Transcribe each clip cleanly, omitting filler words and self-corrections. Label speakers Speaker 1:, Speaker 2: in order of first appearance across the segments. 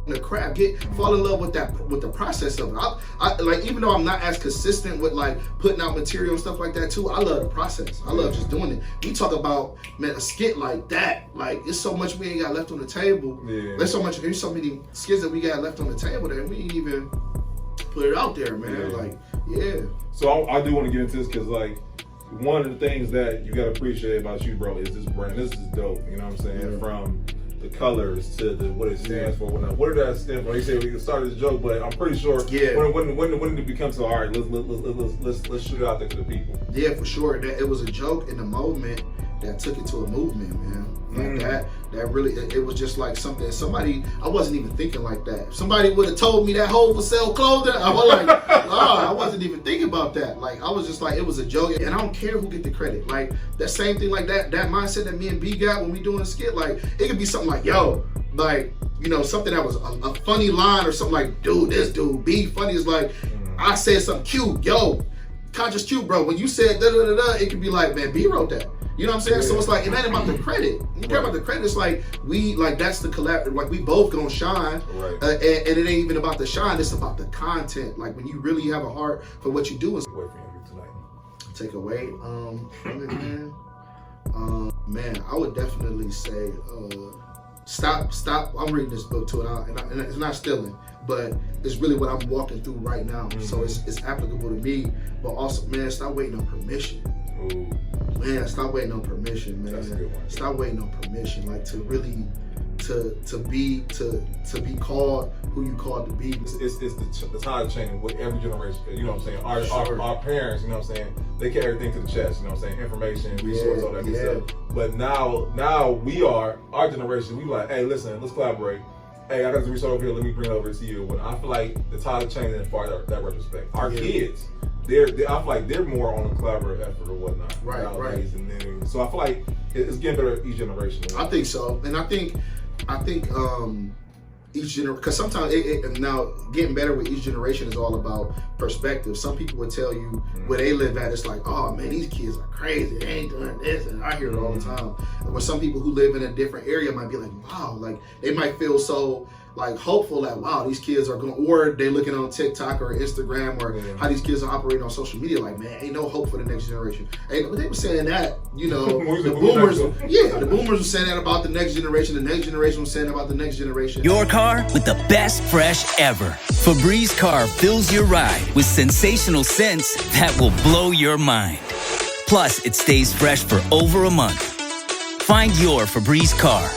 Speaker 1: the craft, fall in love with the process of it. I like, even though I'm not as consistent with like putting out material and stuff like that too, I love the process. I love just doing it. We talk about, man, a skit like that, like it's so much we ain't got left on the table. There's so many skits that we got left on the table that we ain't even put it out there, man. Like,
Speaker 2: So I do want to get into this because like one of the things that you gotta appreciate about you, bro, is this brand. This is dope. You know what I'm saying? From the colors to what it stands for. What did that stand for? Like you said, we can start as a joke, but I'm pretty sure when did it become so, all right, let's shoot it out there to the people.
Speaker 1: Yeah, for sure. That it was a joke in the moment that took it to a movement, man. Like that really, it was just like I wasn't even thinking like that. If somebody would have told me that Hov would sell clothing, I was like, I wasn't even thinking about that. Like, I was just like, it was a joke. And I don't care who get the credit. Like, that same thing, like that mindset that me and B got when we doing a skit, like, it could be something like, yo, like, you know, something that was a funny line or something like, dude, this dude, B funny is like, I said something cute, yo, conscious cute, bro. When you said da-da-da-da, it could be like, man, B wrote that. You know what I'm saying? So it's like, it ain't about the credit. You care about the credit, it's like, that's the collab, like we both gonna shine. And it ain't even about the shine, it's about the content. Like when you really have a heart for what you do. Take away from it, man. Man, I would definitely say, stop. I'm reading this book too, and it's not stealing, but it's really what I'm walking through right now. So it's applicable to me, but also, man, stop waiting on permission. Man, stop waiting on permission, man.
Speaker 2: That's a good one.
Speaker 1: Stop waiting on permission, like to really, to be called who you called to be.
Speaker 2: It's the tide changing with every generation. You know what I'm saying? Our parents, you know what I'm saying? They carry everything to the chest. You know what I'm saying? Information, resources, all that good stuff. But now we are our generation. We like, hey, listen, let's collaborate. Hey, I got the resource over here. Let me bring it over to you. When I feel like the tide is changing as far as that retrospect. Our kids. I feel like they're more on a collaborative effort or whatnot. Right. And then, so I feel like it's getting better each generation.
Speaker 1: I think so, and I think each generation, because sometimes now getting better with each generation is all about perspective. Some people would tell you where they live at, it's like, oh man, these kids are crazy, they ain't doing this, and I hear it all the time. And where some people who live in a different area might be like, wow, like they might feel so like hopeful that, wow, these kids are going, or they're looking on TikTok or Instagram or how these kids are operating on social media, like, man, ain't no hope for the next generation. But they were saying that, you know, the boomers were saying that about the next generation was saying about the next generation.
Speaker 3: Your car with the best fresh ever. Febreze Car fills your ride with sensational scents that will blow your mind. Plus, it stays fresh for over a month. Find your Febreze Car.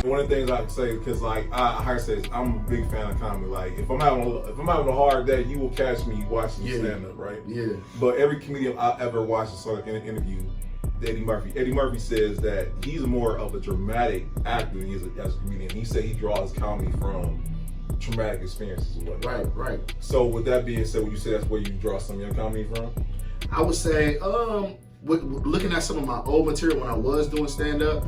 Speaker 2: One of the things I can say, because like I say, I'm a big fan of comedy. Like if I'm having a hard day, you will catch me watching stand up, right? Yeah. But every comedian I ever watched saw in an interview, Eddie Murphy says that he's more of a dramatic actor than he is as a comedian. He said he draws comedy from traumatic experiences and whatnot. Right. So with that being said, would you say that's where you draw some of your comedy from?
Speaker 1: I would say, looking at some of my old material when I was doing stand up,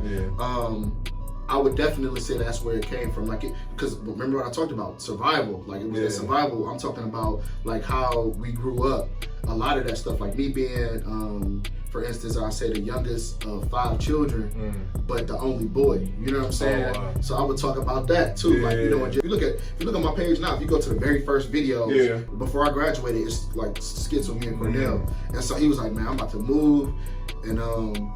Speaker 1: I would definitely say that's where it came from. Like, because remember what I talked about, survival. Like it was that survival. I'm talking about like how we grew up. A lot of that stuff, like me being, for instance, I say the youngest of 5 children, but the only boy. You know what I'm saying? Oh, wow. So I would talk about that too. Like you know, if you look at my page now, if you go to the very first video before I graduated, it's like skits with me and Cornell. And so he was like, man, I'm about to move, and I'm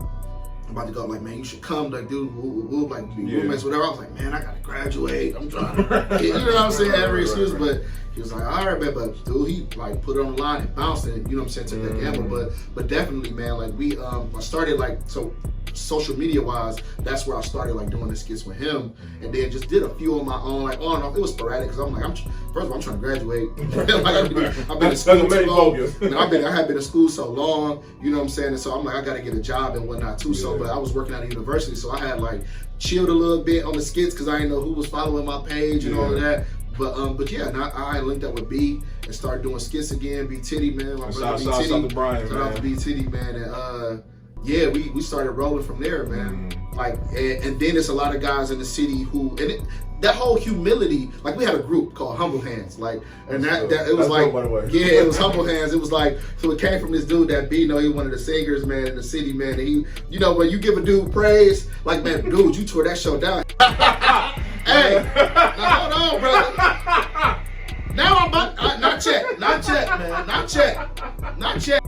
Speaker 1: about to go, like, man, you should come, like, dude, we'll like, be roommates, whatever. I was like, man, I gotta graduate. I'm trying to, you know what I'm saying? Every excuse, but he was like, all right, man, but dude, he like put it on the line and bounced it, you know what I'm saying, took that gamble. But definitely, man, like I started like, so social media wise, that's where I started like doing the skits with him, and then just did a few on my own, like on and off. It was sporadic because I'm like, first of all, I'm trying to graduate. I've been in school too long. I had been in school so long, you know what I'm saying, and so I'm like, I gotta get a job and whatnot too. So, but I was working at a university, so I had like chilled a little bit on the skits because I didn't know who was following my page and all of that. But yeah, and I linked up with B and started doing skits again. B Titty, man, my brother B Titty. Shout out to Brian, man. Shout out to B Titty, man, and yeah, we started rolling from there, man. Like, and then there's a lot of guys in the city who, that whole humility, like we had a group called Humble Hands, like, and that it was like, it was Humble Hands. It was like, so it came from this dude that B, he was one of the singers, man, in the city, man. And he, you know, when you give a dude praise, like, man, dude, you tore that show down. Hey, now, hold on, brother. Now I'm about not check, man, not check.